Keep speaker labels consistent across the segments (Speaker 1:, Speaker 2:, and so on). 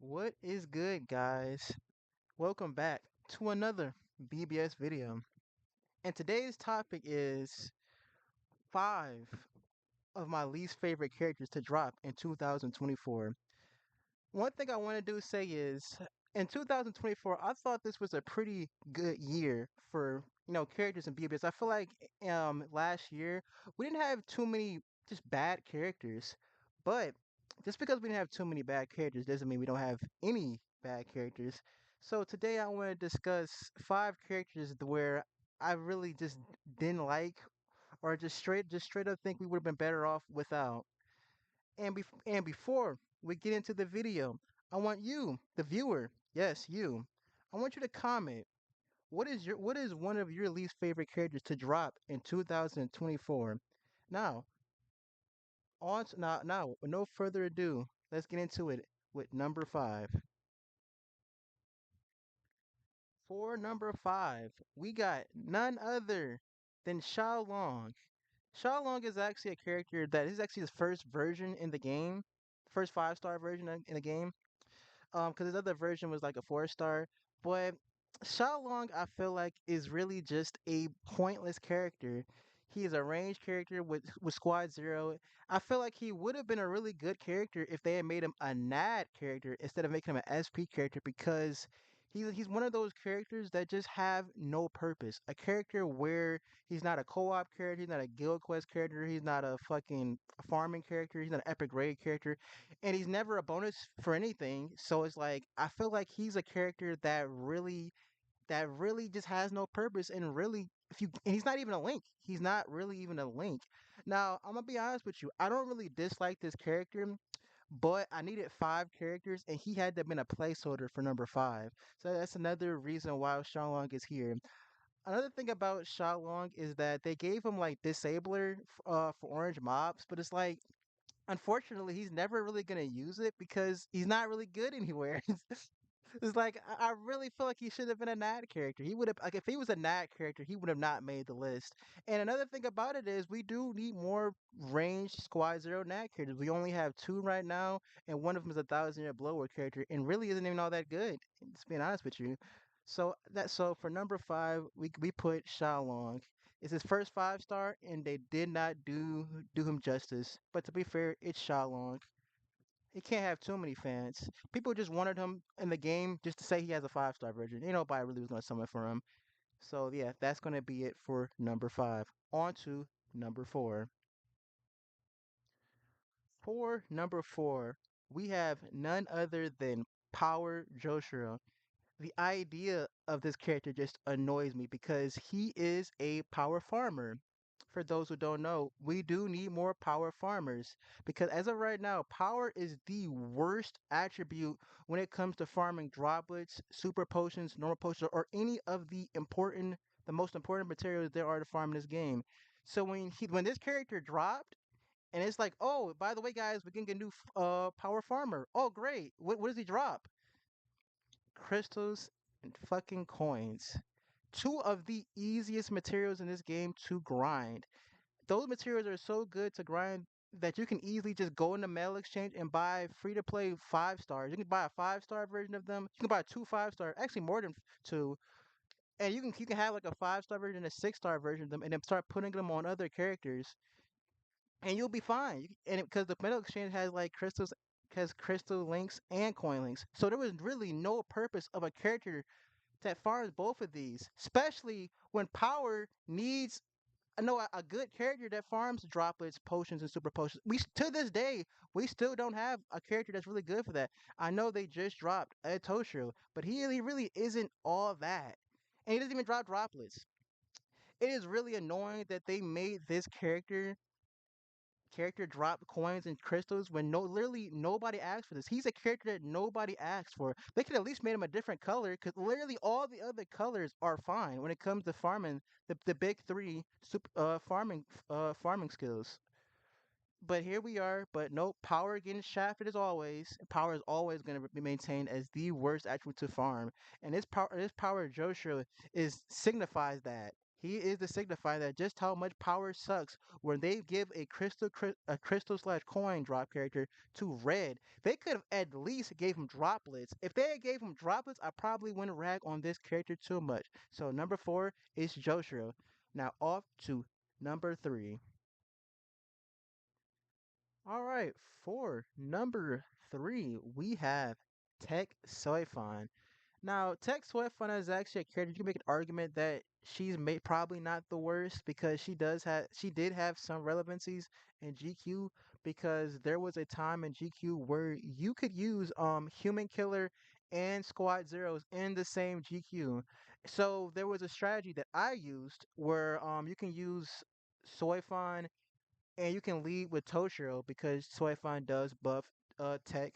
Speaker 1: What is good, guys? Welcome back to another BBS video. And today's topic is five of my least favorite characters to drop in 2024. One thing I want to do say is in 2024, I thought this was a pretty good year for characters in BBS. I feel like last year we didn't have too many just bad characters, but just because we didn't have too many bad characters doesn't mean we don't have any bad characters. So today I want to discuss five characters where I really just didn't like, or just straight up think we would have been better off without. And before we get into the video, I want you, the viewer, yes, you, I want you to comment. What is one of your least favorite characters to drop in 2024? Now, now, with no further ado, let's get into it with number five. For number five, we got none other than Xiao Long. Xiao Long is actually a character that is actually his first version in the game, first five-star version in the game. Because his other version was like a 4 star. But Shao Long, I feel like, is really just a pointless character. He is a ranged character with Squad Zero. I feel like he would have been a really good character if they had made him a NAD character instead of making him an SP character because he's one of those characters that just have no purpose. A character where he's not a co-op character, he's not a guild quest character, he's not a fucking farming character, he's not an epic raid character, and he's never a bonus for anything. So it's like I feel like he's a character that really just has no purpose, and really if you and he's not even a link. He's not really even a link. Now, I'm gonna be honest with you. I don't really dislike this character, but I needed five characters and he had to have been a placeholder for number five. So that's another reason why Shenlong is here. Another thing about Shenlong is that they gave him like disabler for orange mobs, but it's like unfortunately, he's never really gonna use it because he's not really good anywhere. It's like I really feel like he should have been a Nat character. He would have like if he was a Nat character, he would have not made the list. And another thing about it is we do need more ranged Squad Zero Nat characters. We only have two right now, and one of them is a 1,000 year blower character, and really isn't even all that good. Just being honest with you. So for number five, we put Xiaolong. It's his first 5 star, and they did not do him justice. But to be fair, it's Xiaolong. He can't have too many fans. People just wanted him in the game just to say he has a 5 star version. Nobody really was gonna summon for him. So yeah, that's gonna be it for number five. On to number four. For number four, we have none other than Power Joshua. The idea of this character just annoys me because he is a power farmer. For those who don't know, we do need more power farmers because as of right now, power is the worst attribute when it comes to farming droplets, super potions, normal potions, or any of the most important materials there are to farm in this game. So when this character dropped, and it's like, oh, by the way, guys, we can get a new power farmer. Oh, great! What does he drop? Crystals and fucking coins. Two of the easiest materials in this game to grind. Those materials are so good to grind that you can easily just go in the mail exchange and buy free to play 5 stars. You can buy a 5 star version of them. You can buy two 5 star, actually more than two, and you can have like a 5 star version and a 6 star version of them, and then start putting them on other characters, and you'll be fine. And because the metal exchange has like crystals, has crystal links and coin links, so there was really no purpose of a character that farms both of these, especially when power needs a good character that farms droplets, potions, and super potions. To this day we still don't have a character that's really good for that. I know they just dropped Ed Toshiro, but he really isn't all that, and he doesn't even drop droplets. It is really annoying that they made this character drop coins and crystals when literally nobody asked for this. He's a character that nobody asked for. They could at least made him a different color because literally all the other colors are fine when it comes to farming the big three farming skills. But here we are. But nope, power getting shafted as always. Power is always going to be maintained as the worst attribute to farm, and this power Joshua is signifies that. He is the signifier that just how much power sucks when they give a a crystal slash coin drop character to red. They could have at least gave him droplets. If they had gave him droplets, I probably wouldn't rag on this character too much. So number four is Joshua. Now off to number three. All right, for number three, we have Tech Soifan. Now, Tech Soifan is actually a character. You can make an argument that probably not the worst because she did have some relevancies in GQ because there was a time in GQ where you could use Human Killer and Squad Zeros in the same GQ. So there was a strategy that I used where you can use Soifan and you can lead with Toshiro because Soifan does buff tech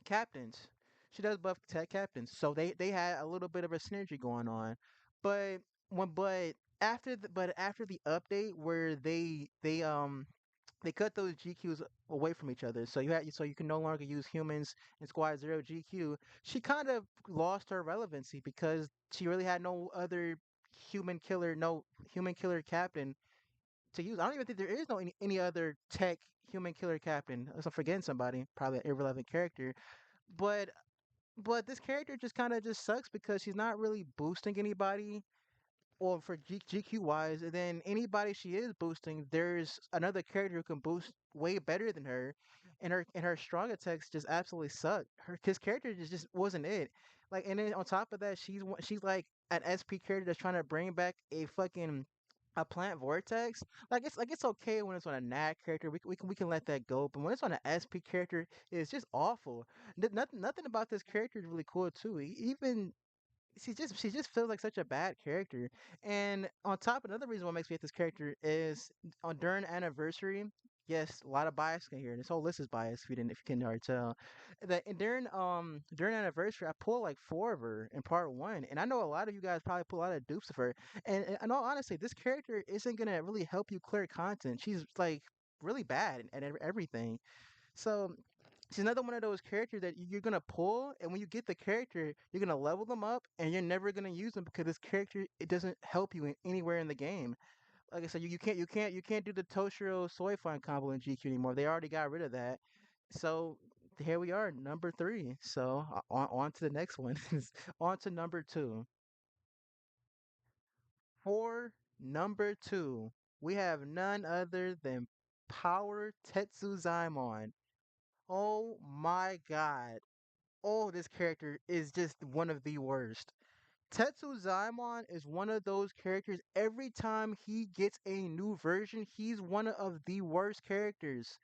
Speaker 1: captains. She does buff tech captains, so they had a little bit of a synergy going on. But but after the update where they cut those GQs away from each other, so you can no longer use humans in Squad Zero GQ. She kind of lost her relevancy because she really had no human killer captain to use. I don't even think there is no any other tech human killer captain. Unless I'm forgetting somebody, probably an irrelevant character. But but this character just kind of just sucks because she's not really boosting anybody or for GQ wise, and then anybody she is boosting, there's another character who can boost way better than her, and her strong attacks just absolutely suck. Her his character just wasn't it. Like, and then on top of that, she's like an SP character that's trying to bring back a plant vortex. Like it's okay when it's on a NAC character, we can let that go, but when it's on an SP character, it's just awful. Nothing about this character is really cool too. Even she just feels like such a bad character. And on top, another reason what makes me hate this character is on during anniversary. Yes, a lot of bias in here. This whole list is biased. If you can already tell, that and during anniversary, I pulled like four of her in part one, and I know a lot of you guys probably pull a lot of dupes of her. And in all honesty, this character isn't gonna really help you clear content. She's like really bad at everything. So she's another one of those characters that you're gonna pull, and when you get the character, you're gonna level them up, and you're never gonna use them because this character it doesn't help you anywhere in the game. Like I said, you can't do the Toshiro Soifan combo in GQ anymore. They already got rid of that. So here we are, number three. So on to the next one. On to number two. For number two, we have none other than Power Tetsuzaimon. Oh my god. Oh, this character is just one of the worst. Tetsu Zaimon is one of those characters. Every time he gets a new version, he's one of the worst characters.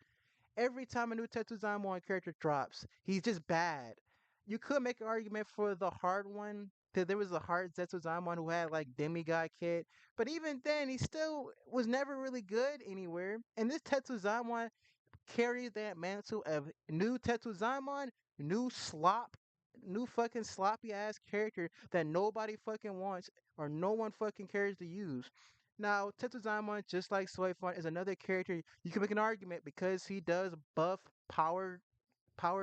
Speaker 1: Every time a new Tetsu Zaimon character drops, he's just bad. You could make an argument for the hard one, that there was a hard Tetsu Zaimon who had like demigod kit, but even then, he still was never really good anywhere. And this Tetsu Zaimon carries that mantle of new Tetsuzaimon, new slop, new fucking sloppy ass character that nobody fucking wants or no one fucking cares to use. Now, Tetsuzaimon, just like Soifun, is another character you can make an argument because he does buff power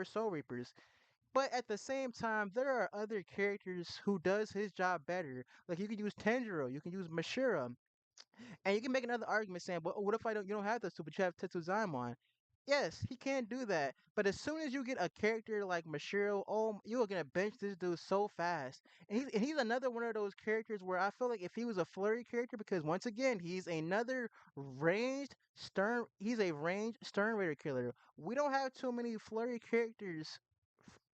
Speaker 1: Soul Reapers. But at the same time, there are other characters who does his job better. Like you can use Tanjiro, you can use Mashira, and you can make another argument saying, "But what if you don't have those two, but you have Tetsuzaimon?" Yes, he can do that. But as soon as you get a character like Mashiro, oh, you're gonna bench this dude so fast. And he's another one of those characters where I feel like if he was a flurry character, because once again, he's a ranged stern raider killer. We don't have too many flurry characters.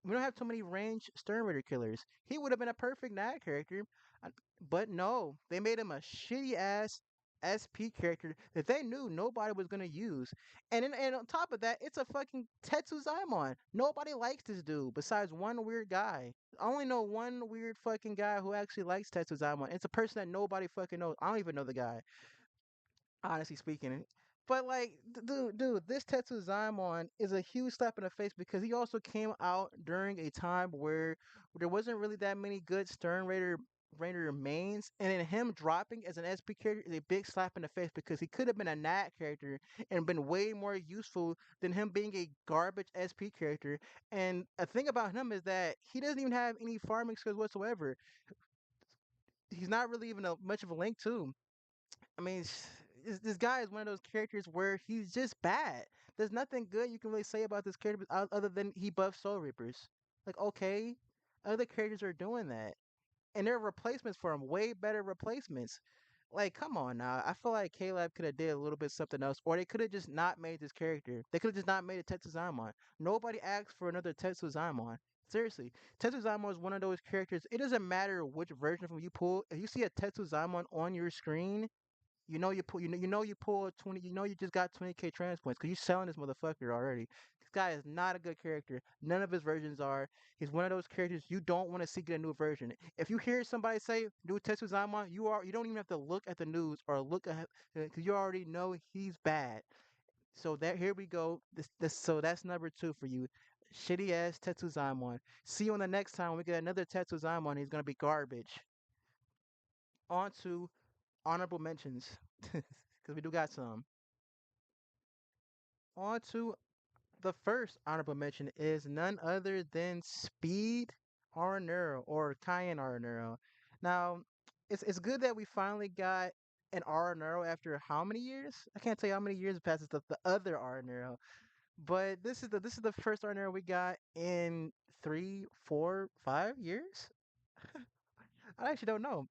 Speaker 1: We don't have too many ranged stern raider killers. He would have been a perfect Nat character. uh, but no, they made him a shitty ass SP character that they knew nobody was gonna use. And on top of that, it's a fucking Tetsuzaimon. Nobody likes this dude besides one weird guy. I only know one weird fucking guy who actually likes Tetsuzaimon. It's a person that nobody fucking knows. I don't even know the guy, honestly speaking. But like, dude, this Tetsuzaimon is a huge slap in the face because he also came out during a time where there wasn't really that many good Raider mains, and then him dropping as an SP character is a big slap in the face because he could have been a Nat character and been way more useful than him being a garbage SP character. And a thing about him is that he doesn't even have any farming skills whatsoever. he's not really even much of a link too. I mean, this guy is one of those characters where he's just bad. There's nothing good you can really say about this character other than he buffs Soul Reapers. Like, okay, other characters are doing that, and there are replacements for him, way better replacements. Like, come on now. I feel like Caleb could have did a little bit something else, or they could have just not made this character. They could have just not made a Tetsuzamon. Nobody asked for another Tetsuzamon. Seriously, Tetsuzamon is one of those characters. It doesn't matter which version of him you pull. If you see a Tetsuzamon on your screen, you know you pull 20, you know you just got 20k transpoints because you selling this motherfucker already. This guy is not a good character. None of his versions are. He's one of those characters you don't want to see get a new version. If you hear somebody say new Tetsuzama, you don't even have to look at the news or look at because you already know he's bad. So that here we go. This so that's number two for you. Shitty ass Tetsuzamon. See you on the next time we get another Tetsuzamon. He's gonna be garbage. On to honorable mentions because we do got some. On to the first honorable mention is none other than Speed Aranuro or Cayenne Aranuro. Now, it's good that we finally got an Aranuro after how many years? I can't tell you how many years passes the other Aranuro. But this is the first Aranuro we got in 3, 4, 5 years. I actually don't know.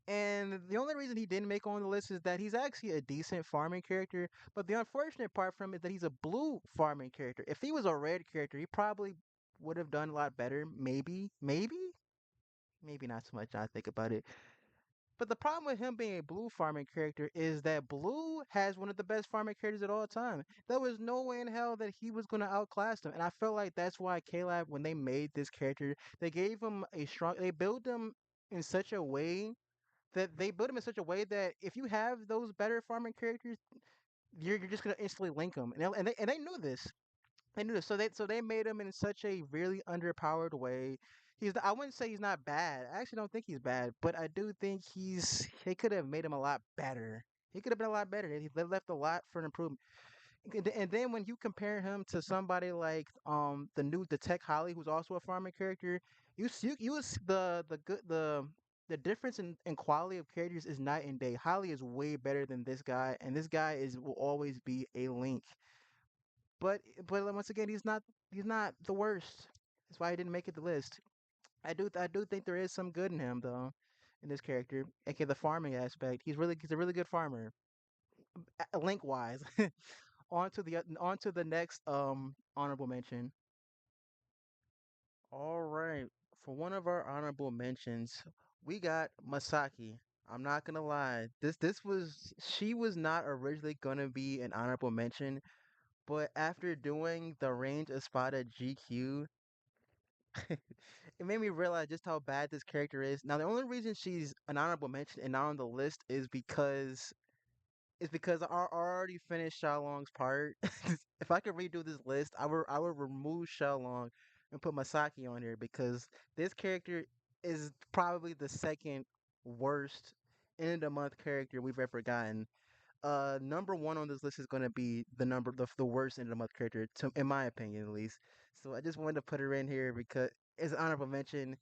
Speaker 1: And the only reason he didn't make on the list is that he's actually a decent farming character. But the unfortunate part from him is that he's a blue farming character. If he was a red character, he probably would have done a lot better. Maybe not so much. Now I think about it. But the problem with him being a blue farming character is that blue has one of the best farming characters at all time. There was no way in hell that he was going to outclass him. And I feel like that's why Caleb, when they made this character, they gave him a strong, they built him in such a way that they built him in such a way that if you have those better farming characters, you're just gonna instantly link them, and they knew this. They knew this, so they made him in such a really underpowered way. I wouldn't say he's not bad. I actually don't think he's bad, but I do think they could have made him a lot better. He could have been a lot better. They left a lot for an improvement. And then when you compare him to somebody like the Tech Holly, who's also a farming character, the good the difference in quality of characters is night and day. Holly is way better than this guy, and this guy is will always be a Link. But once again, he's not the worst. That's why he didn't make it the list. I do think there is some good in him though, in this character, aka the farming aspect. He's a really good farmer, Link wise. On to the next honorable mention. All right, for one of our honorable mentions, we got Masaki. I'm not gonna lie, this was she was not originally gonna be an honorable mention, but after doing the Range Espada GQ, it made me realize just how bad this character is. Now, the only reason she's an honorable mention and not on the list is because I already finished Xiaolong's part. If I could redo this list, I would remove Xiaolong and put Masaki on here because this character is probably the second worst end of the month character we've ever gotten. Number one on this list is going to be the worst end of the month character, in my opinion at least. So I just wanted to put her in here because it's an honorable mention.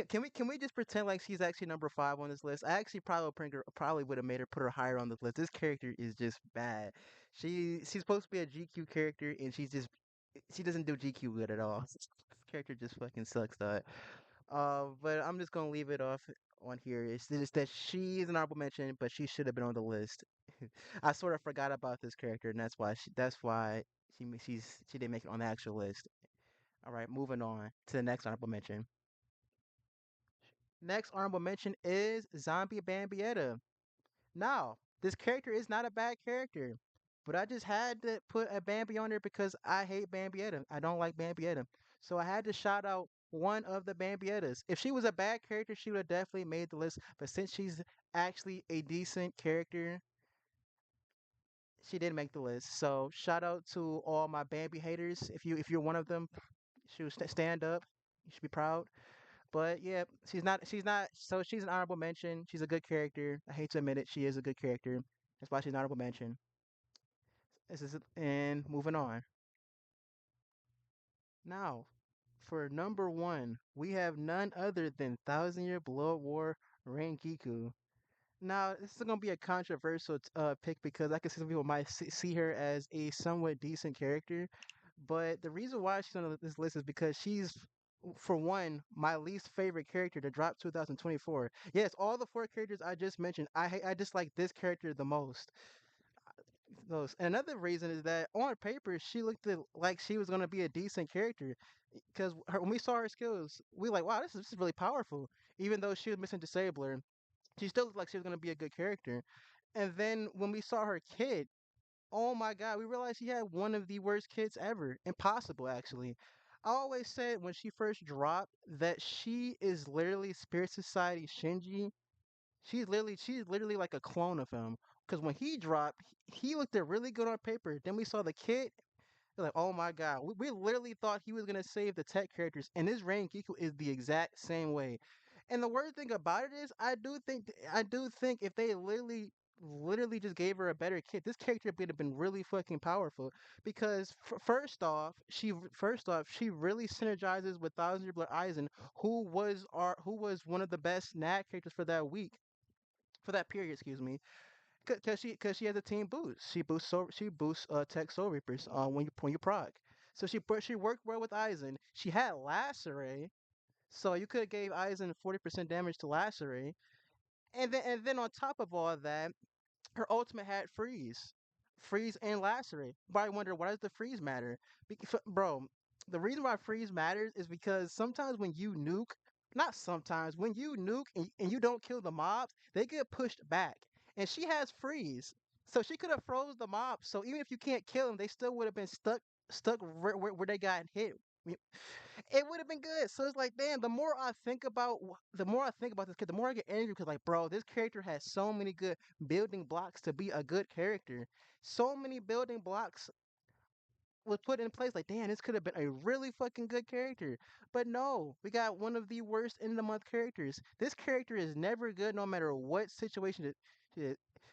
Speaker 1: Can we just pretend like she's actually number five on this list? I actually probably would have made her put her higher on this list. This character is just bad. She's supposed to be a GQ character and she doesn't do GQ good at all. This character just fucking sucks, though. But I'm just gonna leave it off on here. It's just that she is an honorable mention, but she should have been on the list. I sort of forgot about this character, and that's why she didn't make it on the actual list. All right, moving on to the next honorable mention. Next honorable mention is Zombie Bambietta. Now, this character is not a bad character, but I just had to put a Bambi on there because I hate Bambietta. I don't like Bambietta. So I had to shout out one of the Bambiettas. If she was a bad character, she would have definitely made the list. But since she's actually a decent character, she didn't make the list. So shout out to all my Bambi haters. If you're one of them, should stand up. You should be proud. But yeah, she's not so she's an honorable mention. She's a good character. I hate to admit it, she is a good character. That's why she's an honorable mention. And moving on. Now, for number one, we have none other than Thousand Year Blood War Rengiku. Now, this is gonna be a controversial pick because I can see some people might see her as a somewhat decent character, but the reason why she's on this list is because she's, for one, my least favorite character to drop 2024. Yes, all the four characters I just mentioned, I dislike this character the most. Those. Another reason is that on paper she looked like she was gonna be a decent character, because when we saw her skills, we like, wow, this is really powerful. Even though she was missing disabler, she still looked like she was gonna be a good character. And then when we saw her kid, oh my god, we realized she had one of the worst kids ever. Impossible, actually. I always said when she first dropped that she is literally Spirit Society Shinji. She's literally like a clone of him. Because when he dropped, he looked really good on paper. Then we saw the kid, we're like, oh my god, we literally thought he was gonna save the tech characters, and this Rain Giku is the exact same way. And the weird thing about it is, I do think if they literally just gave her a better kit, this character would have been really fucking powerful. Because first off, she really synergizes with Thousand Year Blood Aizen, who was one of the best Nat characters for that week, for that period, excuse me. Cause she has a team boost. She boosts tech soul reapers when you proc. So she worked well with Aizen. She had Lacerate, so you could have gave Aizen 40% damage to Lacerate. And then on top of all that, her ultimate had freeze and lacerate. But I wonder, why does the freeze matter? Bro, the reason why freeze matters is because sometimes when you nuke, not sometimes, when you nuke and you don't kill the mobs, they get pushed back. And she has freeze, so she could have froze the mobs. So even if you can't kill them, they still would have been stuck where they got hit. It would have been good. So it's like, damn. The more I think about this kid, the more I get angry because, like, bro, this character has so many good building blocks to be a good character. So many building blocks was put in place. Like, damn, this could have been a really fucking good character. But no, we got one of the worst end of the month characters. This character is never good, no matter what situation it.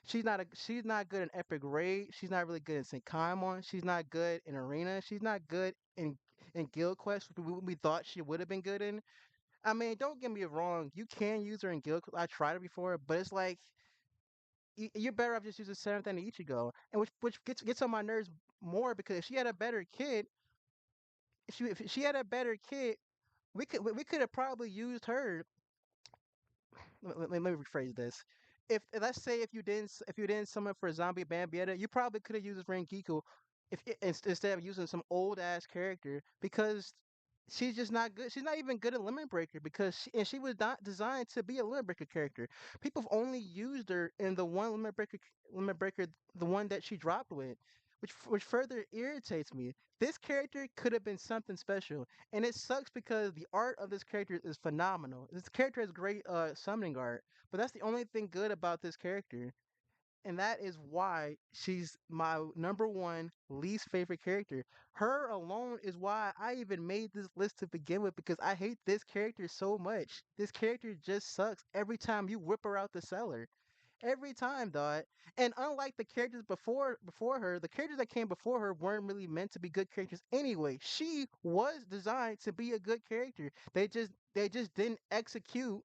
Speaker 1: She's not good in Epic Raid. She's not really good in Senkaimon. She's not good in Arena. She's not good in Guild Quest. We thought she would have been good in. I mean, don't get me wrong. You can use her in Guild Quest. I tried it before, but it's like you're better off just using Seventh and Ichigo, and which gets on my nerves more because if she had a better kid, if she had a better kid, we could have probably used her. Let me rephrase this. If let's say if you didn't summon for Zombie Bambietta, you probably could have used Rengiku instead of using some old ass character because she's just not good. She's not even good at Limit Breaker because she was not designed to be a Limit Breaker character. People have only used her in the one Limit Breaker, the one that she dropped with, which further irritates me. This character could have been something special, and it sucks because the art of this character is phenomenal. This character has great summoning art, but that's the only thing good about this character, and that is why she's my number one least favorite character. Her alone is why I even made this list to begin with because I hate this character so much. This character just sucks every time you whip her out the cellar. Every time, dog. And unlike the characters before her, the characters that came before her weren't really meant to be good characters anyway. She was designed to be a good character. They just didn't execute,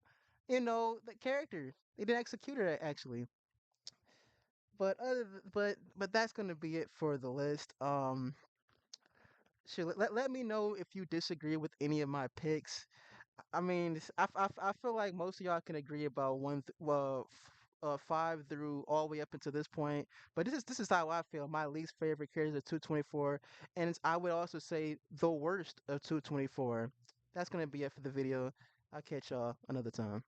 Speaker 1: the character. They didn't execute her actually. But that's gonna be it for the list. Sure, let me know if you disagree with any of my picks. I mean, I feel like most of y'all can agree about five through all the way up until this point. But this is how I feel. My least favorite characters are 224, and I would also say the worst of 224. That's gonna be it for the video. I'll catch y'all another time.